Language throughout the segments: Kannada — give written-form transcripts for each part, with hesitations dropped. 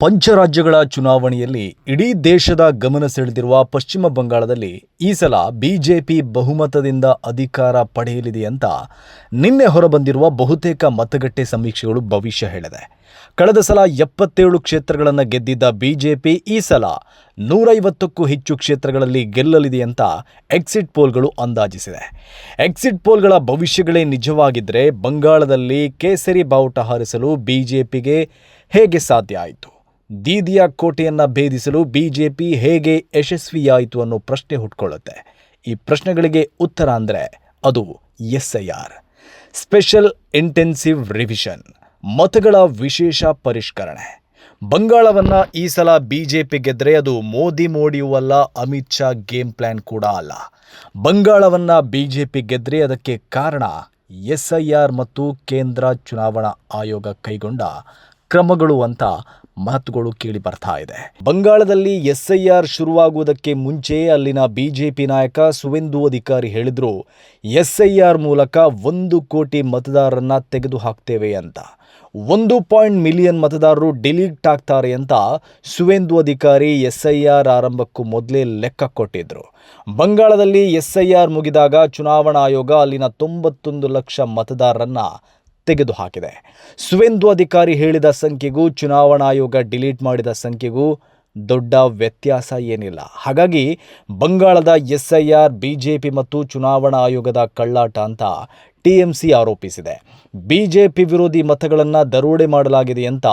ಪಂಚರಾಜ್ಯಗಳ ಚುನಾವಣೆಯಲ್ಲಿ ಇಡೀ ದೇಶದ ಗಮನ ಸೆಳೆದಿರುವ ಪಶ್ಚಿಮ ಬಂಗಾಳದಲ್ಲಿ ಈ ಸಲ ಬಿಜೆಪಿ ಬಹುಮತದಿಂದ ಅಧಿಕಾರ ಪಡೆಯಲಿದೆ ಅಂತ ನಿನ್ನೆ ಹೊರಬಂದಿರುವ ಬಹುತೇಕ ಮತಗಟ್ಟೆ ಸಮೀಕ್ಷೆಗಳು ಭವಿಷ್ಯ ಹೇಳಿದೆ. ಕಳೆದ ಸಲ 77 ಕ್ಷೇತ್ರಗಳನ್ನು ಗೆದ್ದಿದ್ದ ಬಿಜೆಪಿ ಈ ಸಲ 150ಕ್ಕೂ ಹೆಚ್ಚು ಕ್ಷೇತ್ರಗಳಲ್ಲಿ ಗೆಲ್ಲಲಿದೆ ಅಂತ ಎಕ್ಸಿಟ್ ಪೋಲ್ಗಳು ಅಂದಾಜಿಸಿದೆ. ಎಕ್ಸಿಟ್ ಪೋಲ್ಗಳ ಭವಿಷ್ಯಗಳೇ ನಿಜವಾಗಿದ್ದರೆ ಬಂಗಾಳದಲ್ಲಿ ಕೇಸರಿ ಬಾವುಟ ಹಾರಿಸಲು ಬಿಜೆಪಿಗೆ ಹೇಗೆ ಸಾಧ್ಯ ಆಯಿತು? ದೀದಿಯ ಕೋಟೆಯನ್ನು ಭೇದಿಸಲು ಬಿಜೆಪಿ ಹೇಗೆ ಯಶಸ್ವಿಯಾಯಿತು ಅನ್ನೋ ಪ್ರಶ್ನೆ ಹುಟ್ಕೊಳ್ಳುತ್ತೆ. ಈ ಪ್ರಶ್ನೆಗಳಿಗೆ ಉತ್ತರ ಅಂದರೆ ಅದು SIR, ಸ್ಪೆಷಲ್ ಇಂಟೆನ್ಸಿವ್ ರಿವಿಷನ್, ಮತಗಳ ವಿಶೇಷ ಪರಿಷ್ಕರಣೆ. ಬಂಗಾಳವನ್ನು ಈ ಸಲ ಬಿಜೆಪಿ ಗೆದ್ದರೆ ಅದು ಮೋದಿಯೂ ಅಲ್ಲ, ಅಮಿತ್ ಶಾ ಗೇಮ್ ಪ್ಲಾನ್ ಕೂಡ ಅಲ್ಲ. ಬಂಗಾಳವನ್ನು ಬಿಜೆಪಿ ಗೆದ್ದರೆ ಅದಕ್ಕೆ ಕಾರಣ SIR ಮತ್ತು ಕೇಂದ್ರ ಚುನಾವಣಾ ಆಯೋಗ ಕೈಗೊಂಡ ಕ್ರಮಗಳು ಅಂತ ಮಾತುಗಳು ಕೇಳಿ ಬರ್ತಾ ಇದೆ. ಬಂಗಾಳದಲ್ಲಿ SIR ಶುರುವಾಗುವುದಕ್ಕೆ ಮುಂಚೆ ಅಲ್ಲಿನ ಬಿಜೆಪಿ ನಾಯಕ ಸುವೇಂದು ಅಧಿಕಾರಿ ಹೇಳಿದ್ರು, SIR ಮೂಲಕ 1 ಕೋಟಿ ಮತದಾರರನ್ನ ತೆಗೆದು ಹಾಕ್ತೇವೆ ಅಂತ. 1 ಮಿಲಿಯನ್ ಮತದಾರರು ಡಿಲೀಟ್ ಆಗ್ತಾರೆ ಅಂತ ಸುವೇಂದು ಅಧಿಕಾರಿ SIR ಆರಂಭಕ್ಕೂ ಮೊದಲೇ ಲೆಕ್ಕ ಕೊಟ್ಟಿದ್ರು. ಬಂಗಾಳದಲ್ಲಿ SIR ಮುಗಿದಾಗ ಚುನಾವಣಾ ಆಯೋಗ ಅಲ್ಲಿನ 91 ಲಕ್ಷ ಮತದಾರರನ್ನ ತೆಗೆದುಹಾಕಿದೆ. ಸುವೇಂದು ಅಧಿಕಾರಿ ಹೇಳಿದ ಸಂಖ್ಯೆಗೂ ಚುನಾವಣಾ ಆಯೋಗ ಡಿಲೀಟ್ ಮಾಡಿದ ಸಂಖ್ಯೆಗೂ ದೊಡ್ಡ ವ್ಯತ್ಯಾಸ ಏನಿಲ್ಲ. ಹಾಗಾಗಿ ಬಂಗಾಳದ SIR ಬಿಜೆಪಿ ಮತ್ತು ಚುನಾವಣಾ ಆಯೋಗದ ಕಳ್ಳಾಟ ಅಂತ TMC ಆರೋಪಿಸಿದೆ. ಬಿಜೆಪಿ ವಿರೋಧಿ ಮತಗಳನ್ನು ದರೋಡೆ ಮಾಡಲಾಗಿದೆ ಅಂತ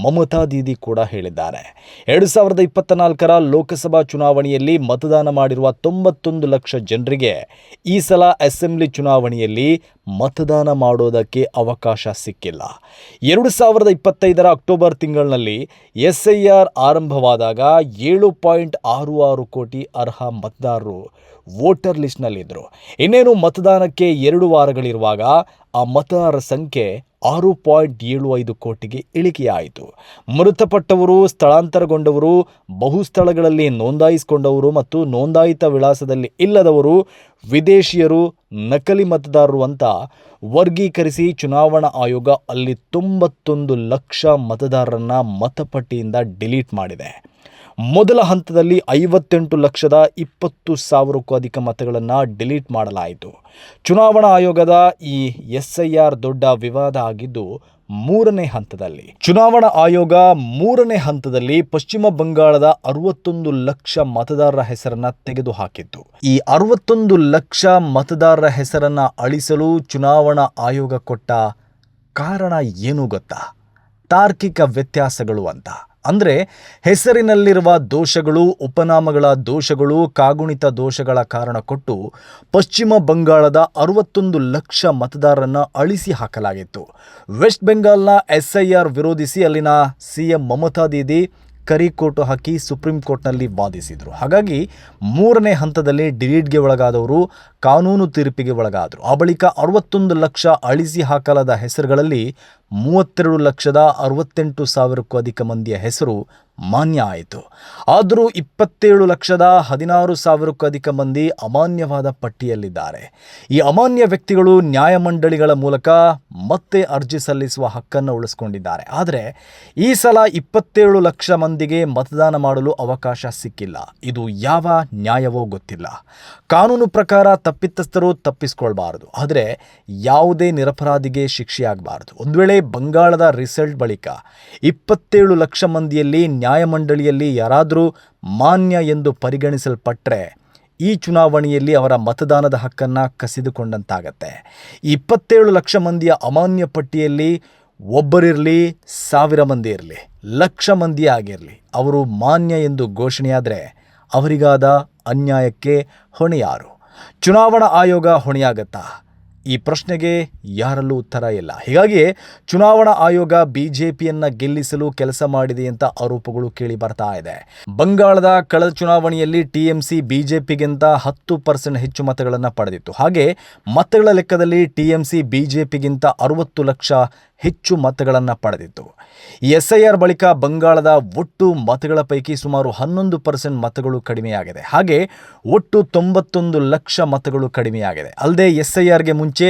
ಮಮತಾ ದೀದಿ ಕೂಡ ಹೇಳಿದ್ದಾರೆ. 2024ರ ಲೋಕಸಭಾ ಚುನಾವಣೆಯಲ್ಲಿ ಮತದಾನ ಮಾಡಿರುವ 91 ಲಕ್ಷ ಜನರಿಗೆ ಈ ಸಲ ಅಸೆಂಬ್ಲಿ ಚುನಾವಣೆಯಲ್ಲಿ ಮತದಾನ ಮಾಡೋದಕ್ಕೆ ಅವಕಾಶ ಸಿಕ್ಕಿಲ್ಲ. 2025ರ ಅಕ್ಟೋಬರ್ ತಿಂಗಳಿನಲ್ಲಿ SIR ಆರಂಭವಾದಾಗ 7.66 ಕೋಟಿ ಅರ್ಹ ಮತದಾರರು ವೋಟರ್ ಲಿಸ್ಟ್ನಲ್ಲಿದ್ದರು. ಇನ್ನೇನು ಮತದಾನಕ್ಕೆ 2 ವಾರಗಳಿರುವಾಗ ಆ ಮತದಾರರ ಸಂಖ್ಯೆ 6.75 ಕೋಟಿಗೆ ಇಳಿಕೆಯಾಯಿತು. ಮೃತಪಟ್ಟವರು, ಸ್ಥಳಾಂತರಗೊಂಡವರು, ಬಹುಸ್ಥಳಗಳಲ್ಲಿ ನೋಂದಾಯಿಸಿಕೊಂಡವರು ಮತ್ತು ನೋಂದಾಯಿತ ವಿಳಾಸದಲ್ಲಿ ಇಲ್ಲದವರು, ವಿದೇಶಿಯರು, ನಕಲಿ ಮತದಾರರು ಅಂತ ವರ್ಗೀಕರಿಸಿ ಚುನಾವಣಾ ಆಯೋಗ ಅಲ್ಲಿ 91 ಲಕ್ಷ ಮತದಾರರನ್ನ ಮತಪಟ್ಟಿಯಿಂದ ಡಿಲೀಟ್ ಮಾಡಿದೆ. ಮೊದಲ ಹಂತದಲ್ಲಿ 58,20,000ಕ್ಕೂ ಅಧಿಕ ಮತಗಳನ್ನು ಡಿಲೀಟ್ ಮಾಡಲಾಯಿತು. ಚುನಾವಣಾ ಆಯೋಗದ ಈ SIR ದೊಡ್ಡ ವಿವಾದ ಆಗಿದ್ದು ಮೂರನೇ ಹಂತದಲ್ಲಿ. ಚುನಾವಣಾ ಆಯೋಗ ಮೂರನೇ ಹಂತದಲ್ಲಿ ಪಶ್ಚಿಮ ಬಂಗಾಳದ 61 ಲಕ್ಷ ಮತದಾರರ ಹೆಸರನ್ನ ತೆಗೆದುಹಾಕಿತ್ತು. ಈ 61 ಲಕ್ಷ ಮತದಾರರ ಹೆಸರನ್ನ ಅಳಿಸಲು ಚುನಾವಣಾ ಆಯೋಗ ಕೊಟ್ಟ ಕಾರಣ ಏನು ಗೊತ್ತಾ? ತಾರ್ಕಿಕ ವ್ಯತ್ಯಾಸಗಳು ಅಂತ. ಅಂದರೆ ಹೆಸರಿನಲ್ಲಿರುವ ದೋಷಗಳು, ಉಪನಾಮಗಳ ದೋಷಗಳು, ಕಾಗುಣಿತ ದೋಷಗಳ ಕಾರಣ ಕೊಟ್ಟು ಪಶ್ಚಿಮ ಬಂಗಾಳದ 61 ಲಕ್ಷ ಮತದಾರರನ್ನು ಅಳಿಸಿ ಹಾಕಲಾಗಿತ್ತು. ವೆಸ್ಟ್ ಬೆಂಗಾಲ್ನ SIR ವಿರೋಧಿಸಿ ಅಲ್ಲಿನ CM ಮಮತಾ ದೀದಿ ಕರಿಕೋಟು ಹಾಕಿ ಸುಪ್ರೀಂ ಕೋರ್ಟ್ನಲ್ಲಿ ವಾದಿಸಿದರು. ಹಾಗಾಗಿ ಮೂರನೇ ಹಂತದಲ್ಲಿ ಡಿಲೀಟ್ಗೆ ಒಳಗಾದವರು ಕಾನೂನು ತೀರ್ಪಿಗೆ ಒಳಗಾದರು. ಆ ಬಳಿಕ 61 ಲಕ್ಷ ಅಳಿಸಿ ಹಾಕಲಾದ ಹೆಸರುಗಳಲ್ಲಿ 32,68,000ಕ್ಕೂ ಅಧಿಕ ಮಂದಿಯ ಹೆಸರು ಮಾನ್ಯ ಆಯಿತು. ಆದರೂ 27,16,000ಕ್ಕೂ ಅಧಿಕ ಮಂದಿ ಅಮಾನ್ಯವಾದ ಪಟ್ಟಿಯಲ್ಲಿದ್ದಾರೆ. ಈ ಅಮಾನ್ಯ ವ್ಯಕ್ತಿಗಳು ನ್ಯಾಯಮಂಡಳಿಗಳ ಮೂಲಕ ಮತ್ತೆ ಅರ್ಜಿ ಸಲ್ಲಿಸುವ ಹಕ್ಕನ್ನು ಉಳಿಸ್ಕೊಂಡಿದ್ದಾರೆ. ಆದರೆ ಈ ಸಲ 27 ಲಕ್ಷ ಮಂದಿಗೆ ಮತದಾನ ಮಾಡಲು ಅವಕಾಶ ಸಿಕ್ಕಿಲ್ಲ. ಇದು ಯಾವ ನ್ಯಾಯವೋ ಗೊತ್ತಿಲ್ಲ. ಕಾನೂನು ಪ್ರಕಾರ ತಪ್ಪಿತಸ್ಥರು ತಪ್ಪಿಸ್ಕೊಳ್ಬಾರದು, ಆದರೆ ಯಾವುದೇ ನಿರಪರಾಧಿಗೆ ಶಿಕ್ಷೆಯಾಗಬಾರದು. ಒಂದು ವೇಳೆ ಬಂಗಾಳದ ರಿಸಲ್ಟ್ ಬಳಿಕ 27 ಲಕ್ಷ ಮಂದಿಯಲ್ಲಿ ನ್ಯಾಯಮಂಡಳಿಯಲ್ಲಿ ಯಾರಾದರೂ ಮಾನ್ಯ ಎಂದು ಪರಿಗಣಿಸಲ್ಪಟ್ಟರೆ ಈ ಚುನಾವಣೆಯಲ್ಲಿ ಅವರ ಮತದಾನದ ಹಕ್ಕನ್ನು ಕಸಿದುಕೊಂಡಂತಾಗತ್ತೆ. 27 ಲಕ್ಷ ಮಂದಿಯ ಅಮಾನ್ಯ ಪಟ್ಟಿಯಲ್ಲಿ ಒಬ್ಬರಿರಲಿ, 1000 ಮಂದಿ ಇರಲಿ, ಲಕ್ಷ ಮಂದಿ ಆಗಿರಲಿ, ಅವರು ಮಾನ್ಯ ಎಂದು ಘೋಷಣೆಯಾದರೆ ಅವರಿಗಾದ ಅನ್ಯಾಯಕ್ಕೆ ಹೊಣೆ ಯಾರು? ಚುನಾವಣಾ ಆಯೋಗ ಹೊಣೆಯಾಗತ್ತಾ? ಈ ಪ್ರಶ್ನೆಗೆ ಯಾರಲ್ಲೂ ಉತ್ತರ ಇಲ್ಲ. ಹೀಗಾಗಿ ಚುನಾವಣಾ ಆಯೋಗ ಬಿಜೆಪಿಯನ್ನು ಗೆಲ್ಲಿಸಲು ಕೆಲಸ ಮಾಡಿದೆ ಅಂತ ಆರೋಪಗಳು ಕೇಳಿ ಬರ್ತಾ ಇದೆ. ಬಂಗಾಳದ ಕಳೆದ ಚುನಾವಣೆಯಲ್ಲಿ TMC ಬಿಜೆಪಿಗಿಂತ 10% ಹೆಚ್ಚು ಮತಗಳನ್ನು ಪಡೆದಿತ್ತು. ಹಾಗೆ ಮತಗಳ ಲೆಕ್ಕದಲ್ಲಿ TMC ಬಿಜೆಪಿಗಿಂತ 60 ಲಕ್ಷ ಹೆಚ್ಚು ಮತಗಳನ್ನು ಪಡೆದಿತ್ತು. SIR ಬಳಿಕ ಬಂಗಾಳದ ಒಟ್ಟು ಮತಗಳ ಪೈಕಿ ಸುಮಾರು 11% ಮತಗಳು ಕಡಿಮೆಯಾಗಿದೆ. ಹಾಗೆ ಒಟ್ಟು 91 ಲಕ್ಷ ಮತಗಳು ಕಡಿಮೆಯಾಗಿದೆ. ಅಲ್ಲದೆ SIRಗೆ ಮುಂಚೆ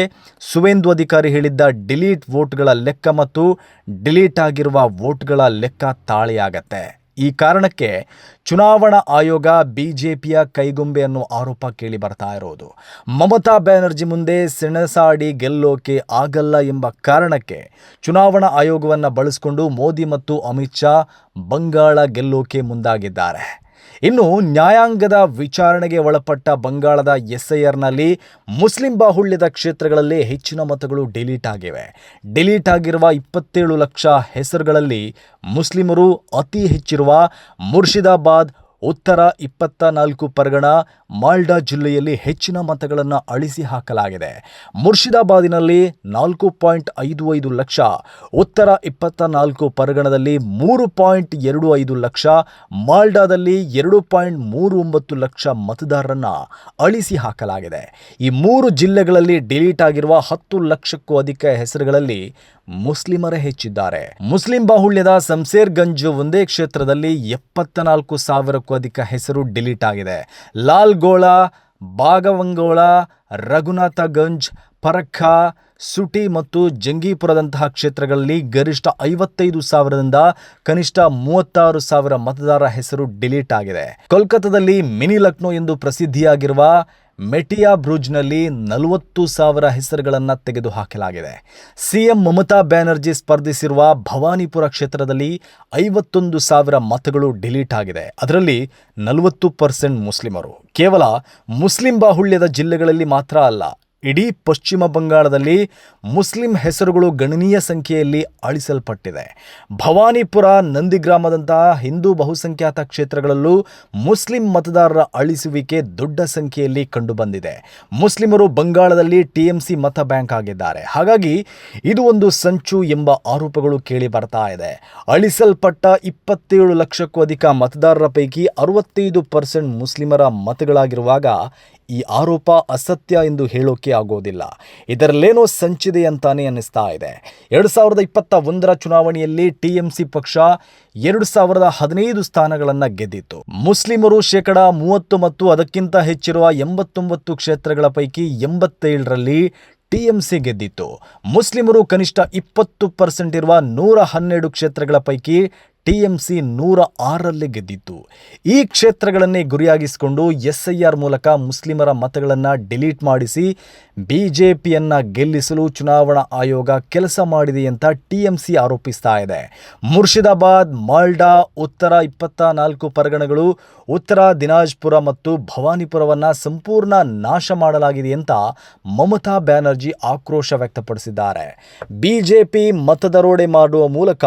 ಸುವೇಂದು ಅಧಿಕಾರಿ ಹೇಳಿದ್ದ ಡಿಲೀಟ್ ವೋಟ್ಗಳ ಲೆಕ್ಕ ಮತ್ತು ಡಿಲೀಟ್ ಆಗಿರುವ ವೋಟ್ಗಳ ಲೆಕ್ಕ ತಾಳೆಯಾಗತ್ತೆ. ಈ ಕಾರಣಕ್ಕೆ ಚುನಾವಣಾ ಆಯೋಗ ಬಿಜೆಪಿಯ ಕೈಗೊಂಬೆ ಅನ್ನೋ ಆರೋಪ ಕೇಳಿ ಬರ್ತಾ ಇರೋದು. ಮಮತಾ ಬ್ಯಾನರ್ಜಿ ಮುಂದೆ ಸೆಣಸಾಡಿ ಗೆಲ್ಲೋಕೆ ಆಗಲ್ಲ ಎಂಬ ಕಾರಣಕ್ಕೆ ಚುನಾವಣಾ ಆಯೋಗವನ್ನು ಬಳಸಿಕೊಂಡು ಮೋದಿ ಮತ್ತು ಅಮಿತ್ ಶಾ ಬಂಗಾಳ ಗೆಲ್ಲೋಕೆ ಮುಂದಾಗಿದ್ದಾರೆ. ಇನ್ನು ನ್ಯಾಯಾಂಗದ ವಿಚಾರಣೆಗೆ ಒಳಪಟ್ಟ ಬಂಗಾಳದ SIRನಲ್ಲಿ ಮುಸ್ಲಿಂ ಬಾಹುಳ್ಯದ ಕ್ಷೇತ್ರಗಳಲ್ಲಿ ಹೆಚ್ಚಿನ ಮತಗಳು ಡಿಲೀಟ್ ಆಗಿವೆ. ಡಿಲೀಟ್ ಆಗಿರುವ 27 ಲಕ್ಷ ಹೆಸರುಗಳಲ್ಲಿ ಮುಸ್ಲಿಮರು ಅತಿ ಹೆಚ್ಚಿರುವ ಮುರ್ಷಿದಾಬಾದ್, ಉತ್ತರ 24 ಪರಗಣ, ಮಾಲ್ಡಾ ಜಿಲ್ಲೆಯಲ್ಲಿ ಹೆಚ್ಚಿನ ಮತಗಳನ್ನು ಅಳಿಸಿ ಹಾಕಲಾಗಿದೆ. ಮುರ್ಷಿದಾಬಾದಿನಲ್ಲಿ 4.55 ಲಕ್ಷ, ಉತ್ತರ 24 ಪರಗಣದಲ್ಲಿ 3.25 ಲಕ್ಷ, ಮಾಲ್ಡಾದಲ್ಲಿ 2.39 ಲಕ್ಷ ಮತದಾರರನ್ನು ಅಳಿಸಿ ಹಾಕಲಾಗಿದೆ. ಈ 3 ಜಿಲ್ಲೆಗಳಲ್ಲಿ ಡಿಲೀಟ್ ಆಗಿರುವ 10 ಲಕ್ಷಕ್ಕೂ ಅಧಿಕ ಹೆಸರುಗಳಲ್ಲಿ ಮುಸ್ಲಿಮರೇ ಹೆಚ್ಚಿದ್ದಾರೆ. ಮುಸ್ಲಿಂ ಬಾಹುಳ್ಯದ ಸಂಸೇರ್ಗಂಜ್ ಒಂದೇ ಕ್ಷೇತ್ರದಲ್ಲಿ 74,000ಕ್ಕೂ ಅಧಿಕ ಹೆಸರು ಡಿಲೀಟ್ ಆಗಿದೆ. ಲಾಲ್ಗೋಳಾ, ಬಾಗವಂಗೋಳಾ, ರಘುನಾಥಗಂಜ್, ಫರಕ್ಕಾ, ಸುಟಿ ಮತ್ತು ಜಂಗೀಪುರದಂತಹ ಕ್ಷೇತ್ರಗಳಲ್ಲಿ ಗರಿಷ್ಠ 55,000ರಿಂದ ಕನಿಷ್ಠ 36,000 ಮತದಾರರ ಹೆಸರು ಡಿಲೀಟ್ ಆಗಿದೆ. ಕೋಲ್ಕತ್ತಾದಲ್ಲಿ ಮಿನಿ ಲಕ್ನೋ ಎಂದು ಪ್ರಸಿದ್ಧಿಯಾಗಿರುವ ಮೆಟಿಯಾ ಬ್ರೂಜ್ನಲ್ಲಿ 40,000 ಹೆಸರುಗಳನ್ನು ತೆಗೆದುಹಾಕಲಾಗಿದೆ. CM ಮಮತಾ ಬ್ಯಾನರ್ಜಿ ಸ್ಪರ್ಧಿಸಿರುವ ಭವಾನಿಪುರ ಕ್ಷೇತ್ರದಲ್ಲಿ 51,000 ಮತಗಳು ಡಿಲೀಟ್ ಆಗಿದೆ. ಅದರಲ್ಲಿ 40% ಮುಸ್ಲಿಮರು. ಕೇವಲ ಮುಸ್ಲಿಂ ಬಾಹುಳ್ಯದ ಜಿಲ್ಲೆಗಳಲ್ಲಿ ಮಾತ್ರ ಅಲ್ಲ, ಇಡೀ ಪಶ್ಚಿಮ ಬಂಗಾಳದಲ್ಲಿ ಮುಸ್ಲಿಂ ಹೆಸರುಗಳು ಗಣನೀಯ ಸಂಖ್ಯೆಯಲ್ಲಿ ಅಳಿಸಲ್ಪಟ್ಟಿದೆ. ಭವಾನಿಪುರ, ನಂದಿಗ್ರಾಮದಂತಹ ಹಿಂದೂ ಬಹುಸಂಖ್ಯಾತ ಕ್ಷೇತ್ರಗಳಲ್ಲೂ ಮುಸ್ಲಿಂ ಮತದಾರರ ಅಳಿಸುವಿಕೆ ದೊಡ್ಡ ಸಂಖ್ಯೆಯಲ್ಲಿ ಕಂಡುಬಂದಿದೆ. ಮುಸ್ಲಿಮರು ಬಂಗಾಳದಲ್ಲಿ TMC ಮತ ಬ್ಯಾಂಕ್ ಆಗಿದ್ದಾರೆ. ಹಾಗಾಗಿ ಇದು ಒಂದು ಸಂಚು ಎಂಬ ಆರೋಪಗಳು ಕೇಳಿ ಬರ್ತಾ ಇದೆ. ಅಳಿಸಲ್ಪಟ್ಟ 27 ಲಕ್ಷಕ್ಕೂ ಅಧಿಕ ಮತದಾರರ ಪೈಕಿ 65% ಮುಸ್ಲಿಮರ ಮತಗಳಾಗಿರುವಾಗ ಈ ಆರೋಪ ಅಸತ್ಯ ಎಂದು ಹೇಳೋಕೆ ಆಗೋದಿಲ್ಲ. ಇದರಲ್ಲೇನೋ ಸಂಚಿದೆ ಅಂತಾನೆ ಅನ್ನಿಸ್ತಾ ಇದೆ. 2021ರ ಚುನಾವಣೆಯಲ್ಲಿ TMC ಪಕ್ಷ 2015 ಸ್ಥಾನಗಳನ್ನು ಗೆದ್ದಿತ್ತು. ಮುಸ್ಲಿಮರು 30% ಮತ್ತು ಅದಕ್ಕಿಂತ ಹೆಚ್ಚಿರುವ 89 ಕ್ಷೇತ್ರಗಳ ಪೈಕಿ 87ರಲ್ಲಿ TMC ಗೆದ್ದಿತ್ತು. ಮುಸ್ಲಿಮರು ಕನಿಷ್ಠ 20% ಇರುವ 112 ಕ್ಷೇತ್ರಗಳ ಪೈಕಿ TMC 106ರಲ್ಲಿ ಗೆದ್ದಿತ್ತು. ಈ ಕ್ಷೇತ್ರಗಳನ್ನೇ ಗುರಿಯಾಗಿಸಿಕೊಂಡು SIR ಮೂಲಕ ಮುಸ್ಲಿಮರ ಮತಗಳನ್ನು ಡಿಲೀಟ್ ಮಾಡಿಸಿ ಬಿಜೆಪಿಯನ್ನು ಗೆಲ್ಲಿಸಲು ಚುನಾವಣಾ ಆಯೋಗ ಕೆಲಸ ಮಾಡಿದೆ ಅಂತ TMC ಆರೋಪಿಸ್ತಾ ಇದೆ. ಮುರ್ಷಿದಾಬಾದ್, ಮಾಲ್ಡಾ, ಉತ್ತರ 24 ಪರಗಣಗಳು, ಉತ್ತರ ದಿನಾಜ್ಪುರ ಮತ್ತು ಭವಾನಿಪುರವನ್ನು ಸಂಪೂರ್ಣ ನಾಶ ಮಾಡಲಾಗಿದೆ ಅಂತ ಮಮತಾ ಬ್ಯಾನರ್ಜಿ ಆಕ್ರೋಶ ವ್ಯಕ್ತಪಡಿಸಿದ್ದಾರೆ. ಬಿಜೆಪಿ ಮತದರೋಡೆ ಮಾಡುವ ಮೂಲಕ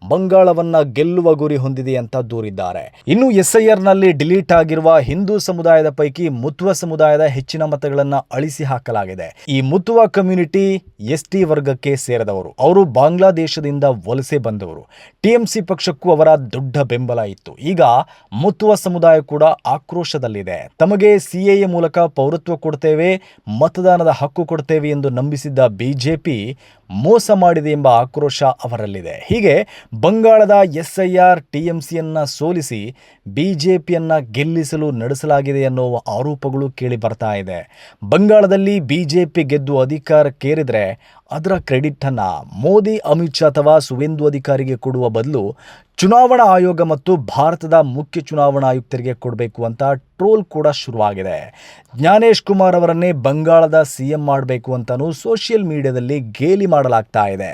ಬಂಗಾಳವನ್ನು ಗೆಲ್ಲುವ ಗುರಿ ಹೊಂದಿದೆ ಅಂತ ದೂರಿದ್ದಾರೆ. ಇನ್ನು SIRನಲ್ಲಿ ಡಿಲೀಟ್ ಆಗಿರುವ ಹಿಂದೂ ಸಮುದಾಯದ ಪೈಕಿ ಮುತುವಾ ಸಮುದಾಯದ ಹೆಚ್ಚಿನ ಮತಗಳನ್ನು ಅಳಿಸಿ ಹಾಕಲಾಗಿದೆ. ಈ ಮುತುವಾ ಕಮ್ಯುನಿಟಿ ST ವರ್ಗಕ್ಕೆ ಸೇರಿದವರು. ಅವರು ಬಾಂಗ್ಲಾದೇಶದಿಂದ ವಲಸೆ ಬಂದವರು. TMC ಪಕ್ಷಕ್ಕೂ ಅವರ ದೊಡ್ಡ ಬೆಂಬಲ ಇತ್ತು. ಈಗ ಮುತುವಾ ಸಮುದಾಯ ಕೂಡ ಆಕ್ರೋಶದಲ್ಲಿದೆ. ತಮಗೆ CAA ಮೂಲಕ ಪೌರತ್ವ ಕೊಡ್ತೇವೆ, ಮತದಾನದ ಹಕ್ಕು ಕೊಡ್ತೇವೆ ಎಂದು ನಂಬಿಸಿದ್ದ ಬಿಜೆಪಿ ಮೋಸ ಮಾಡಿದೆ ಎಂಬ ಆಕ್ರೋಶ ಅವರಲ್ಲಿದೆ. ಹೀಗೆ ಬಂಗಾಳದ SIR TMCಯನ್ನು ಸೋಲಿಸಿ ಬಿಜೆಪಿಯನ್ನು ಗೆಲ್ಲಿಸಲು ನಡೆಸಲಾಗಿದೆ ಎನ್ನುವ ಆರೋಪಗಳು ಕೇಳಿ ಬರ್ತಾ ಇದೆ. ಬಂಗಾಳದಲ್ಲಿ ಬಿಜೆಪಿ ಗೆದ್ದು ಅಧಿಕಾರಕ್ಕೇರಿದ್ರೆ ಅದರ ಕ್ರೆಡಿಟ್ ಅನ್ನ ಮೋದಿ, ಅಮಿತ್ ಶಾ ಅಥವಾ ಸುವೇಂದು ಅಧಿಕಾರಿಗೆ ಕೊಡುವ ಬದಲು ಚುನಾವಣಾ ಆಯೋಗ ಮತ್ತು ಭಾರತದ ಮುಖ್ಯ ಚುನಾವಣಾ ಆಯುಕ್ತರಿಗೆ ಕೊಡಬೇಕು ಅಂತ ಟ್ರೋಲ್ ಕೂಡ ಶುರುವಾಗಿದೆ. ಜ್ಞಾನೇಶ್ ಕುಮಾರ್ ಅವರನ್ನೇ ಬಂಗಾಳದ CM ಮಾಡಬೇಕು ಅಂತಲೂ ಸೋಷಿಯಲ್ ಮೀಡಿಯಾದಲ್ಲಿ ಗೇಲಿ ಮಾಡಲಾಗ್ತಾ ಇದೆ.